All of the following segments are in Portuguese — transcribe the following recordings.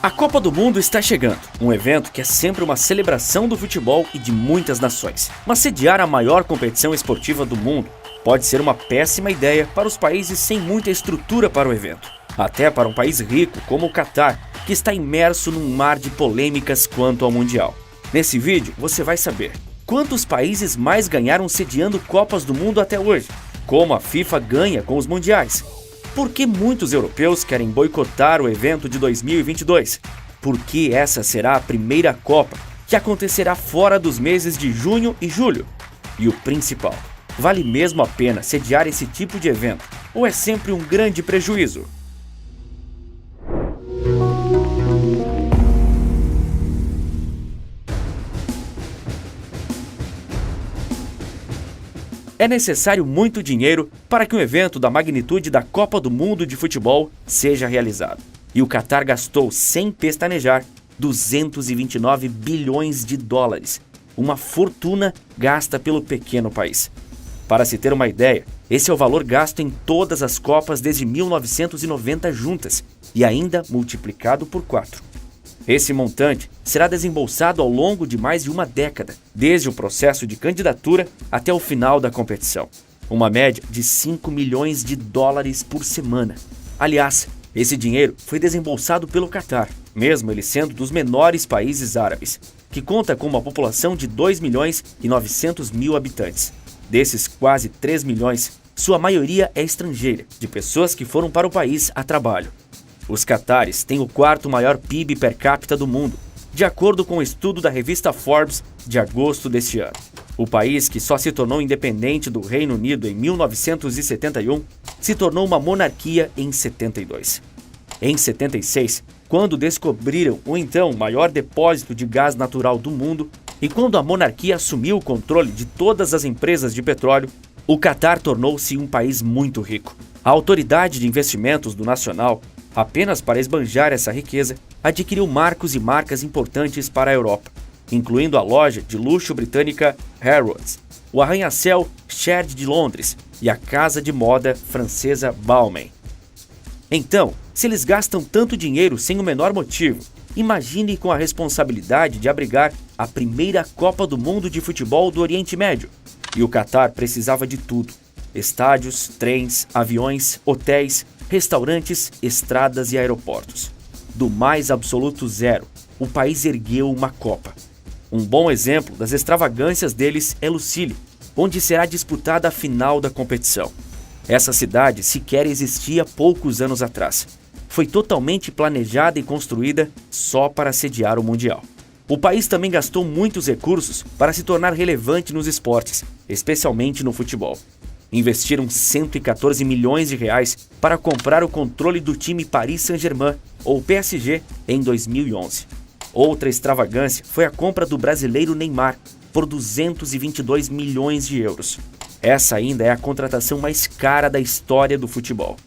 A Copa do Mundo está chegando, um evento que é sempre uma celebração do futebol e de muitas nações. Mas sediar a maior competição esportiva do mundo pode ser uma péssima ideia para os países sem muita estrutura para o evento. Até para um país rico como o Catar, que está imerso num mar de polêmicas quanto ao Mundial. Nesse vídeo você vai saber quantos países mais ganharam sediando Copas do Mundo até hoje, como a FIFA ganha com os Mundiais, por que muitos europeus querem boicotar o evento de 2022? Por que essa será a primeira Copa que acontecerá fora dos meses de junho e julho? E o principal, vale mesmo a pena sediar esse tipo de evento ou é sempre um grande prejuízo? É necessário muito dinheiro para que um evento da magnitude da Copa do Mundo de futebol seja realizado. E o Catar gastou, sem pestanejar, 229 bilhões de dólares, uma fortuna gasta pelo pequeno país. Para se ter uma ideia, esse é o valor gasto em todas as Copas desde 1990 juntas, e ainda multiplicado por 4. Esse montante será desembolsado ao longo de mais de uma década, desde o processo de candidatura até o final da competição. Uma média de 5 milhões de dólares por semana. Aliás, esse dinheiro foi desembolsado pelo Catar, mesmo ele sendo dos menores países árabes, que conta com uma população de 2 milhões e 900 mil habitantes. Desses quase 3 milhões, sua maioria é estrangeira, de pessoas que foram para o país a trabalho. Os catares têm o quarto maior PIB per capita do mundo, de acordo com um estudo da revista Forbes de agosto deste ano. O país, que só se tornou independente do Reino Unido em 1971, se tornou uma monarquia em 72. Em 76, quando descobriram o então maior depósito de gás natural do mundo e quando a monarquia assumiu o controle de todas as empresas de petróleo, o Catar tornou-se um país muito rico. A Autoridade de Investimentos do Nacional, apenas para esbanjar essa riqueza, adquiriu marcos e marcas importantes para a Europa, incluindo a loja de luxo britânica Harrods, o arranha-céu Shed de Londres e a casa de moda francesa Balmain. Então, se eles gastam tanto dinheiro sem o menor motivo, imagine com a responsabilidade de abrigar a primeira Copa do Mundo de futebol do Oriente Médio. E o Catar precisava de tudo: estádios, trens, aviões, hotéis, restaurantes, estradas e aeroportos. Do mais absoluto zero, o país ergueu uma Copa. Um bom exemplo das extravagâncias deles é Lusail, onde será disputada a final da competição. Essa cidade sequer existia poucos anos atrás. Foi totalmente planejada e construída só para sediar o Mundial. O país também gastou muitos recursos para se tornar relevante nos esportes, especialmente no futebol. Investiram 114 milhões de reais para comprar o controle do time Paris Saint-Germain, ou PSG, em 2011. Outra extravagância foi a compra do brasileiro Neymar, por 222 milhões de euros. Essa ainda é a contratação mais cara da história do futebol.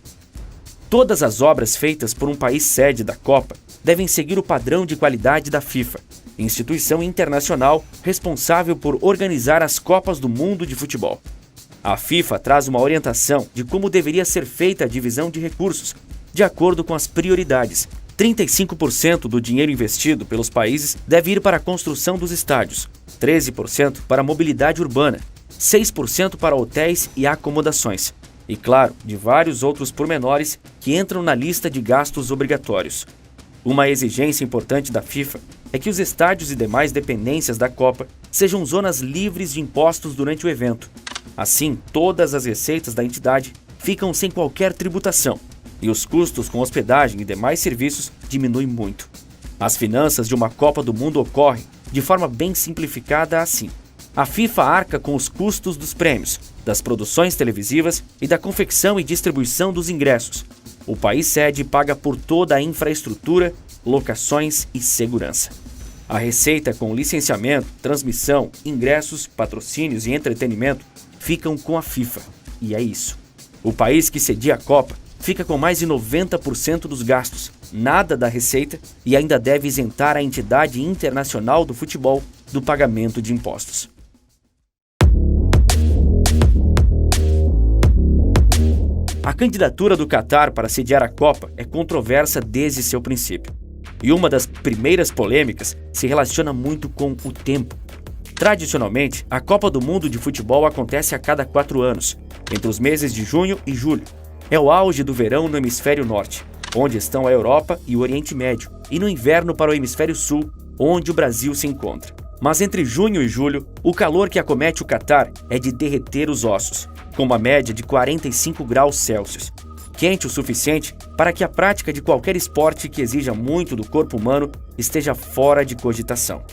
Todas as obras feitas por um país sede da Copa devem seguir o padrão de qualidade da FIFA, instituição internacional responsável por organizar as Copas do Mundo de futebol. A FIFA traz uma orientação de como deveria ser feita a divisão de recursos, de acordo com as prioridades. 35% do dinheiro investido pelos países deve ir para a construção dos estádios, 13% para a mobilidade urbana, 6% para hotéis e acomodações, e, claro, de vários outros pormenores que entram na lista de gastos obrigatórios. Uma exigência importante da FIFA é que os estádios e demais dependências da Copa sejam zonas livres de impostos durante o evento. Assim, todas as receitas da entidade ficam sem qualquer tributação e os custos com hospedagem e demais serviços diminuem muito. As finanças de uma Copa do Mundo ocorrem, de forma bem simplificada, assim. A FIFA arca com os custos dos prêmios, das produções televisivas e da confecção e distribuição dos ingressos. O país sede paga por toda a infraestrutura, locações e segurança. A receita com licenciamento, transmissão, ingressos, patrocínios e entretenimento ficam com a FIFA. E é isso. O país que cedia a Copa fica com mais de 90% dos gastos, nada da receita, e ainda deve isentar a entidade internacional do futebol do pagamento de impostos. A candidatura do Catar para sediar a Copa é controversa desde seu princípio. E uma das primeiras polêmicas se relaciona muito com o tempo. Tradicionalmente, a Copa do Mundo de Futebol acontece a cada 4 anos, entre os meses de junho e julho. É o auge do verão no hemisfério norte, onde estão a Europa e o Oriente Médio, e no inverno para o hemisfério sul, onde o Brasil se encontra. Mas entre junho e julho, o calor que acomete o Catar é de derreter os ossos, com uma média de 45 graus Celsius. Quente o suficiente para que a prática de qualquer esporte que exija muito do corpo humano esteja fora de cogitação.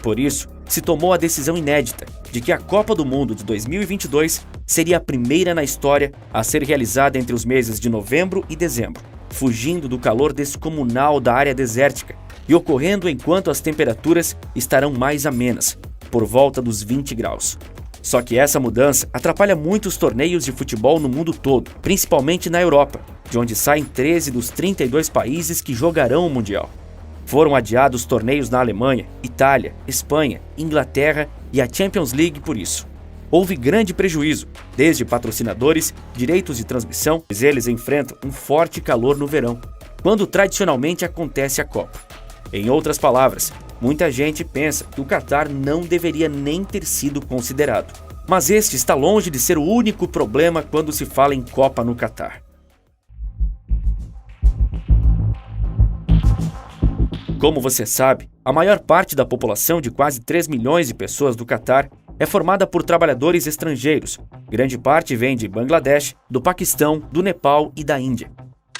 Por isso, se tomou a decisão inédita de que a Copa do Mundo de 2022 seria a primeira na história a ser realizada entre os meses de novembro e dezembro, fugindo do calor descomunal da área desértica e ocorrendo enquanto as temperaturas estarão mais amenas, por volta dos 20 graus. Só que essa mudança atrapalha muitos torneios de futebol no mundo todo, principalmente na Europa, de onde saem 13 dos 32 países que jogarão o Mundial. Foram adiados torneios na Alemanha, Itália, Espanha, Inglaterra e a Champions League por isso. Houve grande prejuízo, desde patrocinadores, direitos de transmissão, pois eles enfrentam um forte calor no verão, quando tradicionalmente acontece a Copa. Em outras palavras, muita gente pensa que o Catar não deveria nem ter sido considerado. Mas este está longe de ser o único problema quando se fala em Copa no Catar. Como você sabe, a maior parte da população de quase 3 milhões de pessoas do Catar é formada por trabalhadores estrangeiros. Grande parte vem de Bangladesh, do Paquistão, do Nepal e da Índia.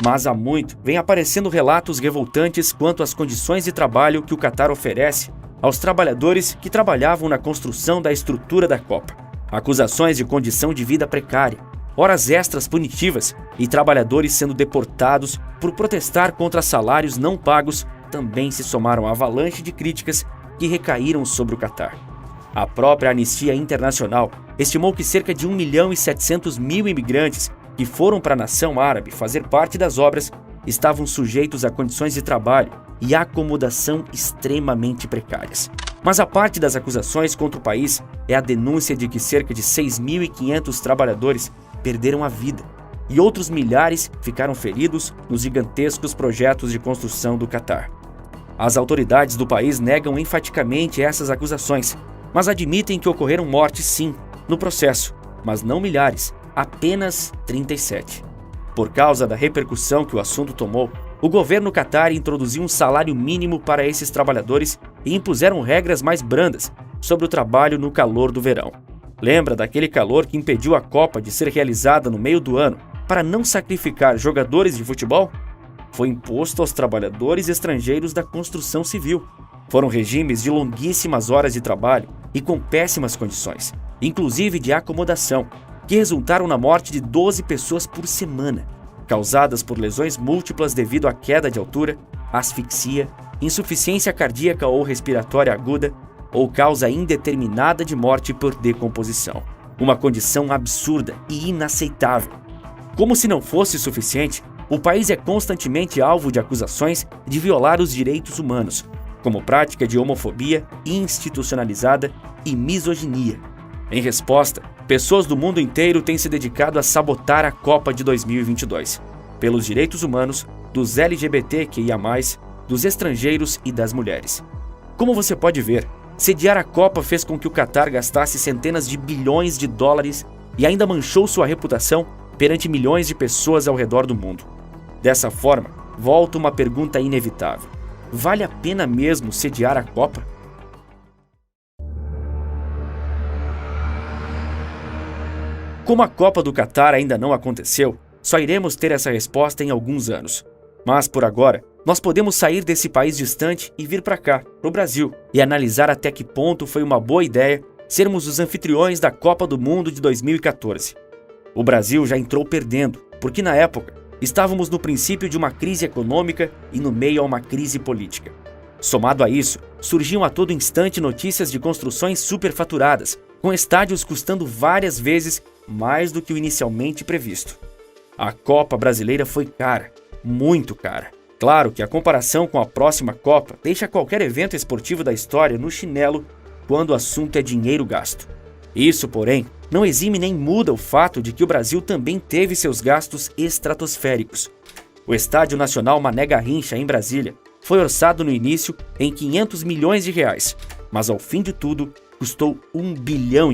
Mas há muito vem aparecendo relatos revoltantes quanto às condições de trabalho que o Catar oferece aos trabalhadores que trabalhavam na construção da estrutura da Copa. Acusações de condição de vida precária, horas extras punitivas e trabalhadores sendo deportados por protestar contra salários não pagos também se somaram à avalanche de críticas que recaíram sobre o Catar. A própria Anistia Internacional estimou que cerca de 1.700.000 imigrantes que foram para a nação árabe fazer parte das obras estavam sujeitos a condições de trabalho e acomodação extremamente precárias. Mas a parte das acusações contra o país é a denúncia de que cerca de 6.500 trabalhadores perderam a vida e outros milhares ficaram feridos nos gigantescos projetos de construção do Catar. As autoridades do país negam enfaticamente essas acusações, mas admitem que ocorreram mortes sim, no processo, mas não milhares, apenas 37. Por causa da repercussão que o assunto tomou, o governo Catar introduziu um salário mínimo para esses trabalhadores e impuseram regras mais brandas sobre o trabalho no calor do verão. Lembra daquele calor que impediu a Copa de ser realizada no meio do ano para não sacrificar jogadores de futebol? Foi imposto aos trabalhadores estrangeiros da construção civil. Foram regimes de longuíssimas horas de trabalho e com péssimas condições, inclusive de acomodação, que resultaram na morte de 12 pessoas por semana, causadas por lesões múltiplas devido à queda de altura, asfixia, insuficiência cardíaca ou respiratória aguda ou causa indeterminada de morte por decomposição. Uma condição absurda e inaceitável. Como se não fosse suficiente, o país é constantemente alvo de acusações de violar os direitos humanos, como prática de homofobia institucionalizada e misoginia. Em resposta, pessoas do mundo inteiro têm se dedicado a sabotar a Copa de 2022, pelos direitos humanos, dos LGBTQIA+, dos estrangeiros e das mulheres. Como você pode ver, sediar a Copa fez com que o Catar gastasse centenas de bilhões de dólares e ainda manchou sua reputação perante milhões de pessoas ao redor do mundo. Dessa forma, volta uma pergunta inevitável. Vale a pena mesmo sediar a Copa? Como a Copa do Catar ainda não aconteceu, só iremos ter essa resposta em alguns anos. Mas, por agora, nós podemos sair desse país distante e vir para cá, para o Brasil, e analisar até que ponto foi uma boa ideia sermos os anfitriões da Copa do Mundo de 2014. O Brasil já entrou perdendo, porque na época estávamos no princípio de uma crise econômica e no meio a uma crise política. Somado a isso, surgiam a todo instante notícias de construções superfaturadas, com estádios custando várias vezes mais do que o inicialmente previsto. A Copa brasileira foi cara, muito cara. Claro que a comparação com a próxima Copa deixa qualquer evento esportivo da história no chinelo quando o assunto é dinheiro gasto. Isso, porém, não exime nem muda o fato de que o Brasil também teve seus gastos estratosféricos. O Estádio Nacional Mané Garrincha, em Brasília, foi orçado no início em 500 milhões de reais, mas ao fim de tudo custou 1,5 bilhão.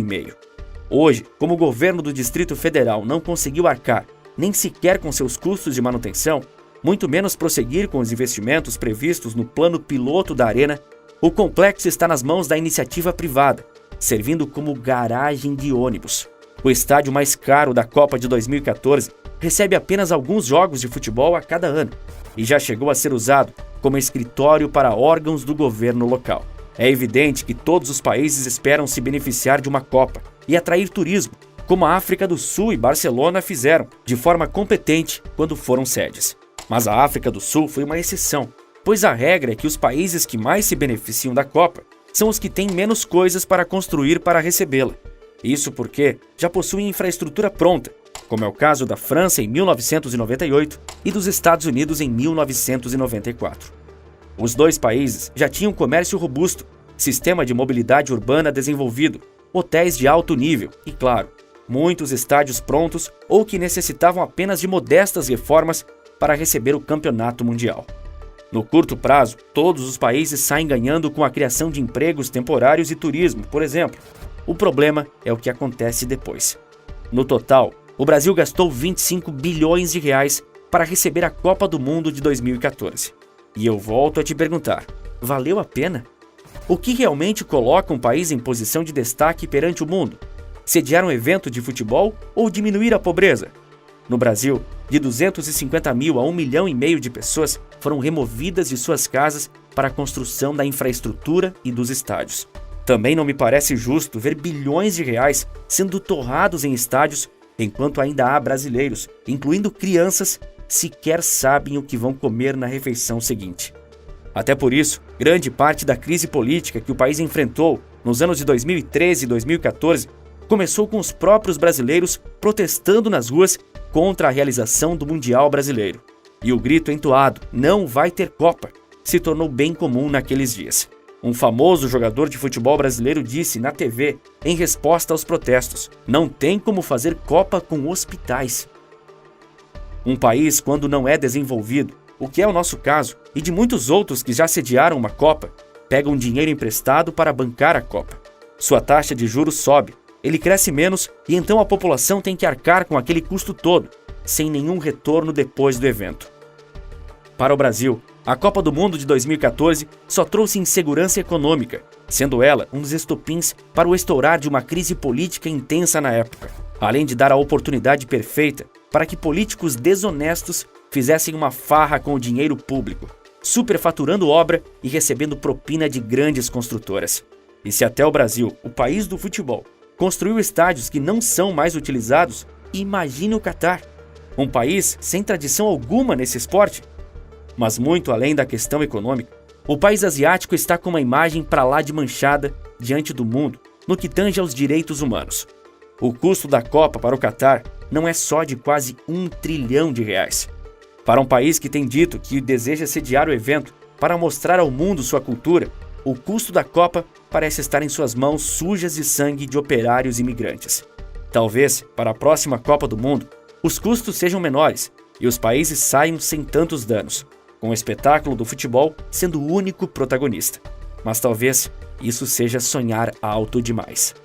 Hoje, como o governo do Distrito Federal não conseguiu arcar nem sequer com seus custos de manutenção, muito menos prosseguir com os investimentos previstos no plano piloto da Arena, o complexo está nas mãos da iniciativa privada, servindo como garagem de ônibus. O estádio mais caro da Copa de 2014 recebe apenas alguns jogos de futebol a cada ano e já chegou a ser usado como escritório para órgãos do governo local. É evidente que todos os países esperam se beneficiar de uma Copa e atrair turismo, como a África do Sul e Barcelona fizeram, de forma competente quando foram sedes. Mas a África do Sul foi uma exceção, pois a regra é que os países que mais se beneficiam da Copa são os que têm menos coisas para construir para recebê-la. Isso porque já possuem infraestrutura pronta, como é o caso da França em 1998 e dos Estados Unidos em 1994. Os dois países já tinham comércio robusto, sistema de mobilidade urbana desenvolvido, hotéis de alto nível e, claro, muitos estádios prontos ou que necessitavam apenas de modestas reformas para receber o campeonato mundial. No curto prazo, todos os países saem ganhando com a criação de empregos temporários e turismo, por exemplo. O problema é o que acontece depois. No total, o Brasil gastou 25 bilhões de reais para receber a Copa do Mundo de 2014. E eu volto a te perguntar, valeu a pena? O que realmente coloca um país em posição de destaque perante o mundo? Sediar um evento de futebol ou diminuir a pobreza? No Brasil, de 250 mil a 1,5 milhão de pessoas foram removidas de suas casas para a construção da infraestrutura e dos estádios. Também não me parece justo ver bilhões de reais sendo torrados em estádios enquanto ainda há brasileiros, incluindo crianças, sequer sabem o que vão comer na refeição seguinte. Até por isso, grande parte da crise política que o país enfrentou nos anos de 2013 e 2014 começou com os próprios brasileiros protestando nas ruas contra a realização do Mundial Brasileiro. E o grito entoado, "Não vai ter Copa", se tornou bem comum naqueles dias. Um famoso jogador de futebol brasileiro disse na TV, em resposta aos protestos, "Não tem como fazer Copa com hospitais". Um país, quando não é desenvolvido, o que é o nosso caso, e de muitos outros que já sediaram uma Copa, pegam dinheiro emprestado para bancar a Copa. Sua taxa de juros sobe, ele cresce menos e então a população tem que arcar com aquele custo todo, sem nenhum retorno depois do evento. Para o Brasil, a Copa do Mundo de 2014 só trouxe insegurança econômica, sendo ela um dos estopins para o estourar de uma crise política intensa na época, além de dar a oportunidade perfeita para que políticos desonestos fizessem uma farra com o dinheiro público, superfaturando obra e recebendo propina de grandes construtoras. E se até o Brasil, o país do futebol, construiu estádios que não são mais utilizados, imagine o Catar, um país sem tradição alguma nesse esporte. Mas muito além da questão econômica, o país asiático está com uma imagem para lá de manchada diante do mundo no que tange aos direitos humanos. O custo da Copa para o Catar não é só de quase 1 trilhão de reais. Para um país que tem dito que deseja sediar o evento para mostrar ao mundo sua cultura, o custo da Copa parece estar em suas mãos sujas de sangue de operários imigrantes. Talvez, para a próxima Copa do Mundo, os custos sejam menores e os países saiam sem tantos danos, com o espetáculo do futebol sendo o único protagonista. Mas talvez isso seja sonhar alto demais.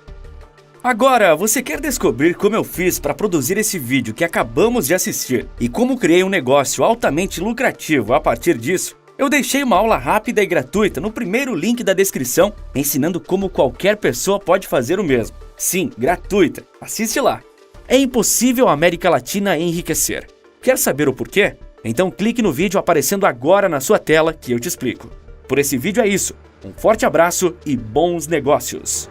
Agora, você quer descobrir como eu fiz para produzir esse vídeo que acabamos de assistir e como criei um negócio altamente lucrativo a partir disso? Eu deixei uma aula rápida e gratuita no primeiro link da descrição, ensinando como qualquer pessoa pode fazer o mesmo. Sim, gratuita. Assiste lá. É impossível a América Latina enriquecer. Quer saber o porquê? Então clique no vídeo aparecendo agora na sua tela que eu te explico. Por esse vídeo é isso. Um forte abraço e bons negócios!